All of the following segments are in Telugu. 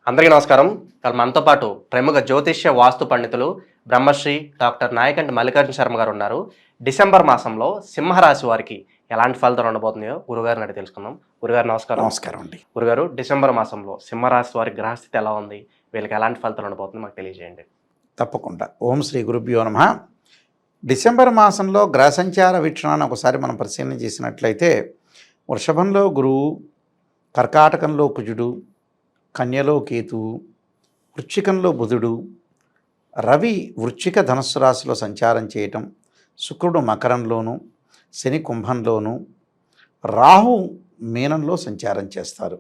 అందరికీ నమస్కారం. మనతో పాటు ప్రముఖ జ్యోతిష్య వాస్తు పండితులు బ్రహ్మశ్రీ డాక్టర్ నాయకంటి మల్లికార్జున శర్మ గారు ఉన్నారు. డిసెంబర్ మాసంలో సింహరాశి వారికి ఎలాంటి ఫలితాలు ఉండబోతున్నాయో గురుగారిని అడిగి తెలుసుకుందాం. గురుగారు నమస్కారం. నమస్కారం అండి. గురుగారు, డిసెంబర్ మాసంలో సింహరాశి వారి గ్రహస్థితి ఎలా ఉంది, వీళ్ళకి ఎలాంటి ఫలితాలు ఉండబోతుంది మాకు తెలియజేయండి. తప్పకుండా. ఓం శ్రీ గురుభ్యో నమః. డిసెంబర్ మాసంలో గ్రహ సంచార వీక్షణాన్ని ఒకసారి మనం పరిశీలన చేసినట్లయితే వృషభంలో గురువు, కర్కాటకంలో కుజుడు, కన్యలో కేతువు, వృశ్చికంలో బుధుడు, రవి వృశ్చిక ధనుస్సు రాశిలో సంచారం చేయటం, శుక్రుడు మకరంలోను, శని కుంభంలోను, రాహు మీనంలో సంచారం చేస్తారు.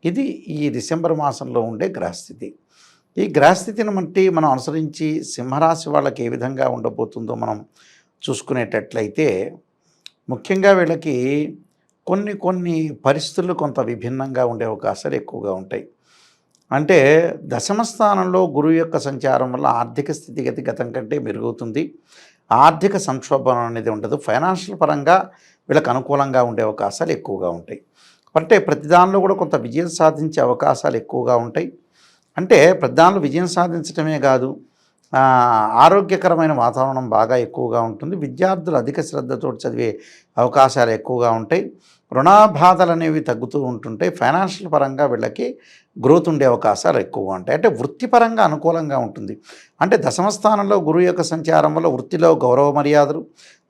ఇది ఈ డిసెంబర్ మాసంలో ఉండే గ్రహస్థితి. ఈ గ్రహస్థితిని బట్టి మనం అనుసరించి సింహరాశి వాళ్ళకి ఏ విధంగా ఉండబోతుందో మనం చూసుకునేటట్లయితే ముఖ్యంగా వీళ్ళకి కొన్ని పరిస్థితులు కొంత విభిన్నంగా ఉండే అవకాశాలు ఎక్కువగా ఉంటాయి. అంటే దశమ స్థానంలో గురువు యొక్క సంచారం వల్ల ఆర్థిక స్థితిగతి గతం కంటే మెరుగవుతుంది. ఆర్థిక సంక్షోభం అనేది ఉండదు. ఫైనాన్షియల్ పరంగా వీళ్ళకి అనుకూలంగా ఉండే అవకాశాలు ఎక్కువగా ఉంటాయి. అంటే ప్రతి దానిలో కూడా కొంత విజయం సాధించే అవకాశాలు ఎక్కువగా ఉంటాయి. అంటే ప్రతి దానిలో విజయం సాధించడమే కాదు, ఆరోగ్యకరమైన వాతావరణం బాగా ఎక్కువగా ఉంటుంది. విద్యార్థులు అధిక శ్రద్ధతో చదివే అవకాశాలు ఎక్కువగా ఉంటాయి. రుణబాధలు అనేవి తగ్గుతూ ఉంటుంటాయి. ఫైనాన్షియల్ పరంగా వీళ్ళకి గ్రోత్ ఉండే అవకాశాలు ఎక్కువగా ఉంటాయి. అంటే వృత్తిపరంగా అనుకూలంగా ఉంటుంది. అంటే దశమ స్థానంలో గురువు యొక్క సంచారం వల్ల వృత్తిలో గౌరవ మర్యాదలు,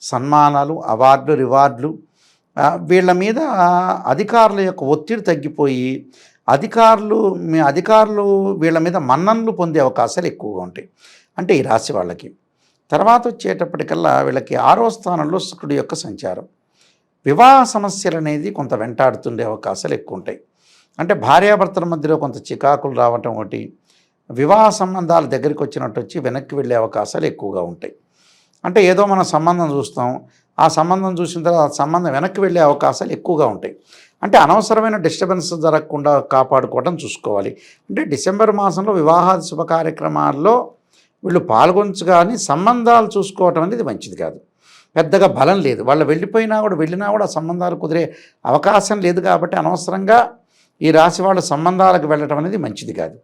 సన్మానాలు, అవార్డులు, రివార్డులు, వీళ్ళ మీద అధికారుల యొక్క ఒత్తిడి తగ్గిపోయి అధికారులు వీళ్ళ మీద మన్ననలు పొందే అవకాశాలు ఎక్కువగా ఉంటాయి. అంటే ఈ రాశి వాళ్ళకి తర్వాత వచ్చేటప్పటికల్లా వీళ్ళకి 6వ స్థానంలో శుక్రుడి యొక్క సంచారం. వివాహ సమస్యలు అనేది కొంత వెంటాడుతుండే అవకాశాలు ఎక్కువ ఉంటాయి. అంటే భార్యాభర్తల మధ్యలో కొంత చికాకులు రావటం ఒకటి, వివాహ సంబంధాలు దగ్గరికి వచ్చినట్టు వచ్చి వెనక్కి వెళ్ళే అవకాశాలు ఎక్కువగా ఉంటాయి. అంటే ఏదో మనం సంబంధం చూస్తాం, ఆ సంబంధం చూసిన తర్వాత ఆ సంబంధం వెనక్కి వెళ్ళే అవకాశాలు ఎక్కువగా ఉంటాయి. అంటే అనవసరమైన డిస్టర్బెన్స్ జరగకుండా కాపాడుకోవడం చూసుకోవాలి. అంటే డిసెంబర్ మాసంలో వివాహాది శుభ కార్యక్రమాల్లో వీళ్ళు పాల్గొనచ్చు, కానీ సంబంధాలు చూసుకోవటం అనేది మంచిది కాదు. పెద్దగా బలం లేదు. వాళ్ళు వెళ్ళినా కూడా సంబంధాలు కుదిరే అవకాశం లేదు. కాబట్టి అనవసరంగా ఈ రాశి వాళ్ళ సంబంధాలకు వెళ్ళటం అనేది మంచిది కాదు.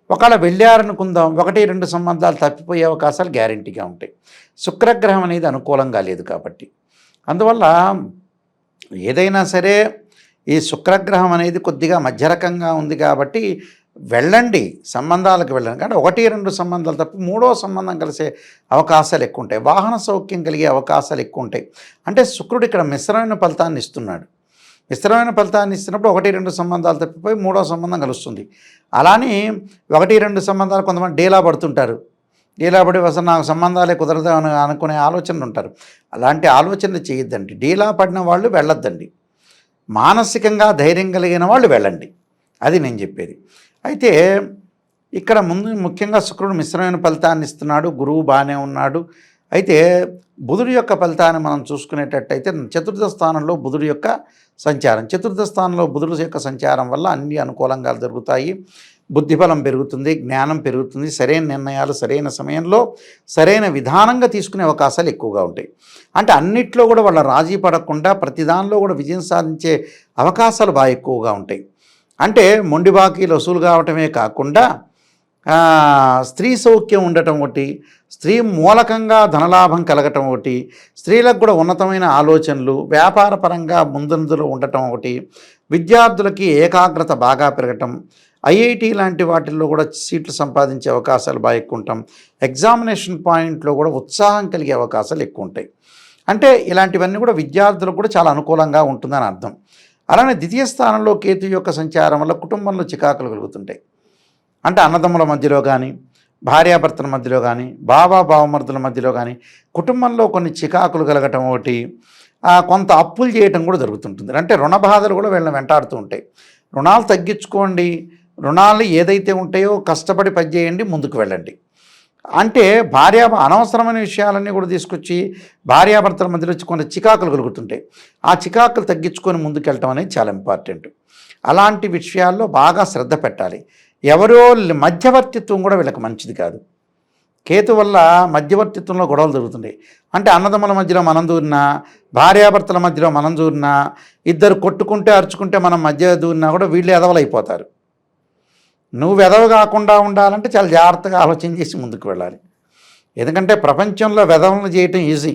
ఒకవేళ వెళ్ళారనుకుందాం, 1-2 సంబంధాలు తప్పిపోయే అవకాశాలు గ్యారెంటీగా ఉంటాయి. శుక్రగ్రహం అనేది అనుకూలంగా లేదు కాబట్టి అందువల్ల ఏదైనా సరే ఈ శుక్రగ్రహం అనేది కొద్దిగా మధ్యరకంగా ఉంది కాబట్టి వెళ్ళండి, సంబంధాలకు వెళ్ళండి. కానీ 1-2 సంబంధాలు తప్పి 3వ సంబంధం కలిసే అవకాశాలు ఎక్కువ ఉంటాయి. వాహన సౌఖ్యం కలిగే అవకాశాలు ఎక్కువ ఉంటాయి. అంటే శుక్రుడు ఇక్కడ మిశ్రమైన ఫలితాన్ని ఇస్తున్నాడు. మిశ్రమైన ఫలితాన్ని ఇస్తున్నప్పుడు 1-2 సంబంధాలు తప్పిపోయి 3వ సంబంధం కలుస్తుంది. అలానే 1-2 సంబంధాలు కొంతమంది డేలా పడుతుంటారు. డీలా పడి అసలు నాకు సంబంధాలే కుదరదు అని అనుకునే ఆలోచనలు ఉంటారు. అలాంటి ఆలోచనలు చేయొద్దండి. డీలా పడిన వాళ్ళు వెళ్ళొద్దండి. మానసికంగా ధైర్యం కలిగిన వాళ్ళు వెళ్ళండి. అది నేను చెప్పేది. అయితే ఇక్కడ ముఖ్యంగా శుక్రుడు మిశ్రమైన ఫలితాన్ని ఇస్తున్నాడు. గురువు బాగానే ఉన్నాడు. అయితే బుధుడి యొక్క ఫలితాన్ని మనం చూసుకునేటట్టయితే చతుర్థ స్థానంలో బుధుడి యొక్క సంచారం. చతుర్థ స్థానంలో బుధుడి యొక్క సంచారం వల్ల అన్ని అనుకూలంగా జరుగుతాయి. బుద్ధిబలం పెరుగుతుంది, జ్ఞానం పెరుగుతుంది, సరైన నిర్ణయాలు సరైన సమయంలో సరైన విధానంగా తీసుకునే అవకాశాలు ఎక్కువగా ఉంటాయి. అంటే అన్నిట్లో కూడా వాళ్ళ రాజీ పడకుండా ప్రతి దానిలో కూడా విజయం సాధించే అవకాశాలు బాగా ఎక్కువగా ఉంటాయి. అంటే మొండి బాకీలు వసూలు కావటమే కాకుండా స్త్రీ సౌఖ్యం ఉండటం ఒకటి, స్త్రీ మూలకంగా ధనలాభం కలగటం ఒకటి, స్త్రీలకు కూడా ఉన్నతమైన ఆలోచనలు, వ్యాపార పరంగా ముందంజలో ఉండటం ఒకటి, విద్యార్థులకి ఏకాగ్రత బాగా పెరగటం, ఐఐటి లాంటి వాటిల్లో కూడా సీట్లు సంపాదించే అవకాశాలు బాగా ఎక్కువ ఉంటాం. ఎగ్జామినేషన్ పాయింట్లో కూడా ఉత్సాహం కలిగే అవకాశాలు ఎక్కువ ఉంటాయి. అంటే ఇలాంటివన్నీ కూడా విద్యార్థులకు కూడా చాలా అనుకూలంగా ఉంటుందని అర్థం. అలానే ద్వితీయ స్థానంలో కేతు యొక్క సంచారం వల్ల కుటుంబంలో చికాకులు కలుగుతుంటాయి. అంటే అన్నదమ్ముల మధ్యలో కానీ, భార్యాభర్తల మధ్యలో కానీ, బావమరుదుల మధ్యలో కానీ కుటుంబంలో కొన్ని చికాకులు కలగటం ఒకటి, కొంత అప్పులు చేయటం కూడా జరుగుతుంటుంది. అంటే రుణ బాధలు కూడా వీళ్ళని వెంటాడుతూ ఉంటాయి. రుణాలు తగ్గించుకోండి, రుణాలు ఏదైతే ఉంటాయో కష్టపడి పనిచేయండి, ముందుకు వెళ్ళండి. అంటే అనవసరమైన విషయాలన్నీ కూడా తీసుకొచ్చి భార్యాభర్తల మధ్యలో వచ్చి కొన్ని చికాకులు కలుగుతుంటాయి. ఆ చికాకులు తగ్గించుకొని ముందుకు వెళ్ళటం అనేది చాలా ఇంపార్టెంట్. అలాంటి విషయాల్లో బాగా శ్రద్ధ పెట్టాలి. ఎవరో మధ్యవర్తిత్వం కూడా వీళ్ళకి మంచిది కాదు. కేతు వల్ల మధ్యవర్తిత్వంలో గొడవలు జరుగుతుంటాయి. అంటే అన్నదమ్ముల మధ్యలో మనం దూరినా, భార్యాభర్తల మధ్యలో మనం దూరినా, ఇద్దరు కొట్టుకుంటే అరుచుకుంటే మనం మధ్య దూరినా కూడా వీళ్ళు ఎదవలైపోతారు. నువ్వు వెధవ కాకుండా ఉండాలంటే చాలా జాగ్రత్తగా ఆలోచన చేసి ముందుకు వెళ్ళాలి. ఎందుకంటే ప్రపంచంలో వెధవలను చేయటం ఈజీ.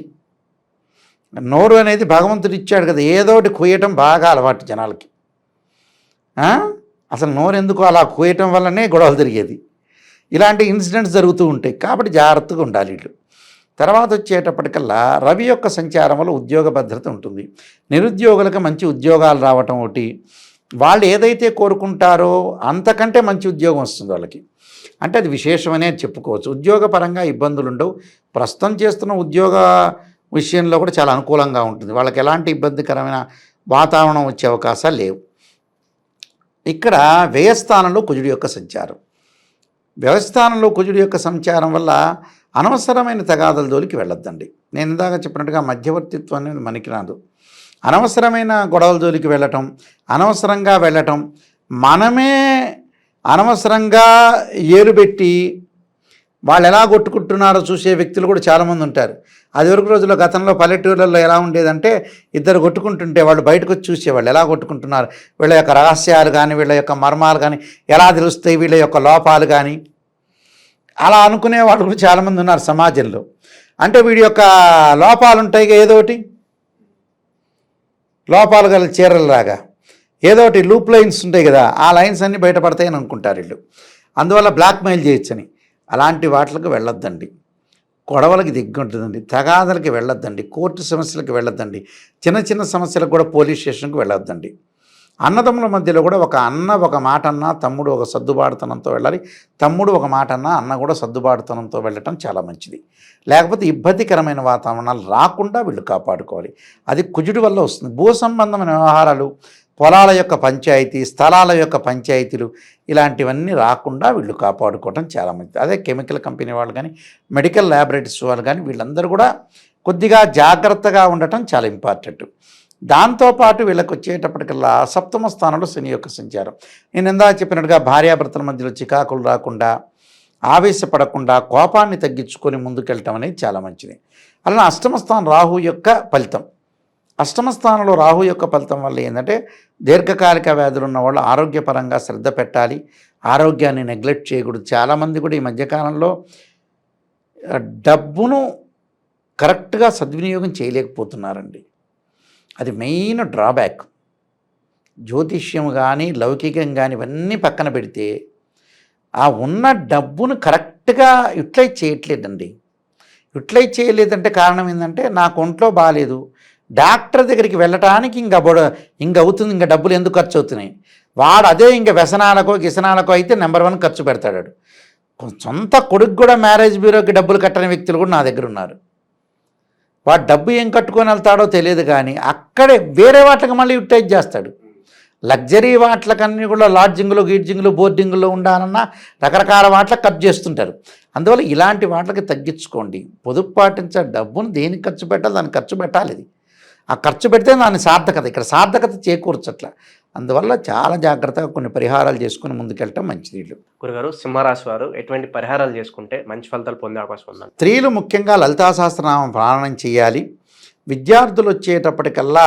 నోరు అనేది భగవంతుడు ఇచ్చాడు కదా, ఏదోటి కూయటం బాగా అలవాటు జనాలకి. అసలు నోరు ఎందుకు అలా కూయటం వల్లనే గొడవలు జరిగేది. ఇలాంటి ఇన్సిడెంట్స్ జరుగుతూ ఉంటాయి. కాబట్టి జాగ్రత్తగా ఉండాలి వీళ్ళు. తర్వాత వచ్చేటప్పటికల్లా రవి యొక్క సంచారం వల్ల ఉద్యోగ భద్రత ఉంటుంది. నిరుద్యోగులకు మంచి ఉద్యోగాలు రావటం ఒకటి, వాళ్ళు ఏదైతే కోరుకుంటారో అంతకంటే మంచి ఉద్యోగం వస్తుంది వాళ్ళకి. అంటే అది విశేషమనే చెప్పుకోవచ్చు. ఉద్యోగపరంగా ఇబ్బందులు ఉండవు. ప్రస్తుతం చేస్తున్న ఉద్యోగ విషయంలో కూడా చాలా అనుకూలంగా ఉంటుంది. వాళ్ళకి ఎలాంటి ఇబ్బందికరమైన వాతావరణం వచ్చే అవకాశాలు లేవు. ఇక్కడ వ్యయస్థానంలో కుజుడి యొక్క సంచారం. వ్యయస్థానంలో కుజుడి యొక్క సంచారం వల్ల అనవసరమైన తగాదల జోలికి వెళ్ళొద్దండి. నేను ఇందాక చెప్పినట్టుగా మధ్యవర్తిత్వం అనేది మనకి రాదు. అనవసరమైన గొడవల జోలికి వెళ్ళటం, అనవసరంగా వెళ్ళటం, మనమే అనవసరంగా ఏరుబెట్టి వాళ్ళు ఎలా కొట్టుకుంటున్నారో చూసే వ్యక్తులు కూడా చాలామంది ఉంటారు. అది వరకు రోజుల్లో గతంలో పల్లెటూళ్ళల్లో ఎలా ఉండేదంటే ఇద్దరు కొట్టుకుంటుంటే వాళ్ళు బయటకు వచ్చి చూసేవాళ్ళు ఎలా కొట్టుకుంటున్నారు, వీళ్ళ యొక్క రహస్యాలు కానీ వీళ్ళ యొక్క మర్మాలు కానీ ఎలా తెలుస్తాయి, వీళ్ళ యొక్క లోపాలు కానీ అలా అనుకునే వాళ్ళు కూడా చాలామంది ఉన్నారు సమాజంలో. అంటే వీడి యొక్క లోపాలు ఉంటాయి, ఏదోటి లోపాలు గల చీరలలాగా ఏదోటి లూప్ లైన్స్ ఉంటాయి కదా, ఆ లైన్స్ అన్నీ బయటపడతాయని అనుకుంటారు వీళ్ళు. అందువల్ల బ్లాక్మెయిల్ చేయొచ్చని అలాంటి వాటికి వెళ్ళొద్దండి. గొడవలకి దిగ్గుంటుందండి, తగాదలకి వెళ్ళొద్దండి, కోర్టు సమస్యలకు వెళ్ళొద్దండి, చిన్న చిన్న సమస్యలకు కూడా పోలీస్ స్టేషన్కి వెళ్ళొద్దండి. అన్నదమ్ముల మధ్యలో కూడా ఒక అన్న ఒక మాట అన్నా తమ్ముడు ఒక సర్దుబాటుతనంతో వెళ్ళాలి, తమ్ముడు ఒక మాట అన్నా అన్న కూడా సర్దుబాటుతనంతో వెళ్ళటం చాలా మంచిది. లేకపోతే ఇబ్బందికరమైన వాతావరణాలు రాకుండా వీళ్ళు కాపాడుకోవాలి. అది కుజుడి వల్ల వస్తుంది. భూ సంబంధమైన వ్యవహారాలు, పొలాల యొక్క పంచాయతీ, స్థలాల యొక్క పంచాయతీలు ఇలాంటివన్నీ రాకుండా వీళ్ళు కాపాడుకోవటం చాలా మంచిది. అదే కెమికల్ కంపెనీ వాళ్ళు కానీ మెడికల్ ల్యాబొరేటరీస్ వాళ్ళు కానీ వీళ్ళందరూ కూడా కొద్దిగా జాగ్రత్తగా ఉండటం చాలా ఇంపార్టెంట్. దాంతోపాటు వీళ్ళకి వచ్చేటప్పటికల్లా సప్తమ స్థానంలో శని యొక్క సంచారం. నేను ఇందాక చెప్పినట్టుగా భార్యాభర్తల మధ్యలో చికాకులు రాకుండా, ఆవేశపడకుండా, కోపాన్ని తగ్గించుకొని ముందుకెళ్ళటం అనేది చాలా మంచిది. అలా అష్టమ స్థానం రాహు యొక్క ఫలితం. అష్టమ స్థానంలో రాహు యొక్క ఫలితం వల్ల ఏంటంటే దీర్ఘకాలిక వ్యాధులు ఉన్న వాళ్ళు ఆరోగ్యపరంగా శ్రద్ధ పెట్టాలి, ఆరోగ్యాన్ని నెగ్లెక్ట్ చేయకూడదు. చాలామంది కూడా ఈ మధ్యకాలంలో డబ్బును కరెక్ట్గా సద్వినియోగం చేయలేకపోతున్నారండి. అది మెయిన్ డ్రాబ్యాక్. జ్యోతిష్యం కానీ లౌకికం కానీ ఇవన్నీ పక్కన పెడితే ఆ ఉన్న డబ్బును కరెక్ట్గా యూటిలైజ్ చేయట్లేదండి. యూటిలైజ్ చేయలేదంటే కారణం ఏంటంటే నాకు ఒంట్లో బాగాలేదు, డాక్టర్ దగ్గరికి వెళ్ళటానికి ఇంక అవుతుంది, ఇంకా డబ్బులు ఎందుకు ఖర్చు అవుతున్నాయి. వాడు అదే ఇంక వ్యసనాలకో గిసనాలకో అయితే నెంబర్ 1 ఖర్చు పెడతాడు. సొంత కొడుకు కూడా మ్యారేజ్ బ్యూరోకి డబ్బులు కట్టని వ్యక్తులు కూడా నా దగ్గర ఉన్నారు. వాడు డబ్బు ఏం కట్టుకొని వెళ్తాడో తెలియదు కానీ అక్కడే వేరే వాటికి మళ్ళీ యూటిలైజ్ చేస్తాడు. లగ్జరీ వాటికన్నీ కూడా లాడ్జింగ్లు గీడ్జింగ్లు బోర్డింగ్లో ఉండాలన్నా రకరకాల వాటికి ఖర్చు చేస్తుంటారు. అందువల్ల ఇలాంటి వాటికి తగ్గించుకోండి. పొదుపు పాటించే డబ్బును దేనికి ఖర్చు పెట్టాలి దానికి ఖర్చు పెట్టాలి. ఇది ఆ ఖర్చు పెడితే దాని సార్థకత, ఇక్కడ సార్థకత చేకూర్చట్ల. అందువల్ల చాలా జాగ్రత్తగా కొన్ని పరిహారాలు చేసుకుని ముందుకెళ్ళటం మంచిది. గురుగారు, సింహరాశి వారు ఎటువంటి పరిహారాలు చేసుకుంటే మంచి ఫలితాలు పొందే అవకాశం ఉందండి? స్త్రీలు ముఖ్యంగా లలితా సహస్రనామం పారాయణం చేయాలి. విద్యార్థులు వచ్చేటప్పటికల్లా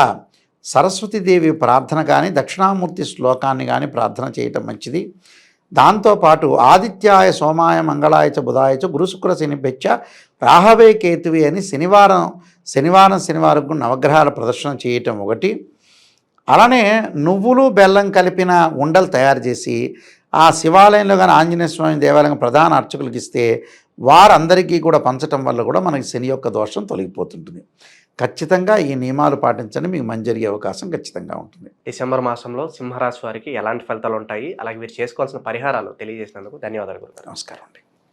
సరస్వతీదేవి ప్రార్థన కానీ దక్షిణామూర్తి శ్లోకాన్ని కానీ ప్రార్థన చేయటం మంచిది. దాంతోపాటు ఆదిత్యాయ సోమాయ మంగళాయ చ బుధాయ చ గురు శుక్ర శనిభ్యచ్చ రాహవే కేతువే అని శనివారం నవగ్రహాల ప్రదర్శన చేయటం ఒకటి. అలానే నువ్వులు బెల్లం కలిపిన ఉండలు తయారు చేసి ఆ శివాలయంలో కానీ ఆంజనేయ స్వామి దేవాలయం ప్రధాన అర్చకులకు ఇస్తే వారందరికీ కూడా పంచటం వల్ల కూడా మనకి శని యొక్క దోషం తొలగిపోతుంటుంది. ఖచ్చితంగా ఈ నియమాలు పాటించండి, మీకు మంచి జరిగే అవకాశం ఖచ్చితంగా ఉంటుంది. డిసెంబర్ మాసంలో సింహరాశి వారికి ఎలాంటి ఫలితాలు ఉంటాయి, అలాగే మీరు చేసుకోవాల్సిన పరిహారాలు తెలియజేసినందుకు ధన్యవాదాలు గురుగారు. నమస్కారం అండి.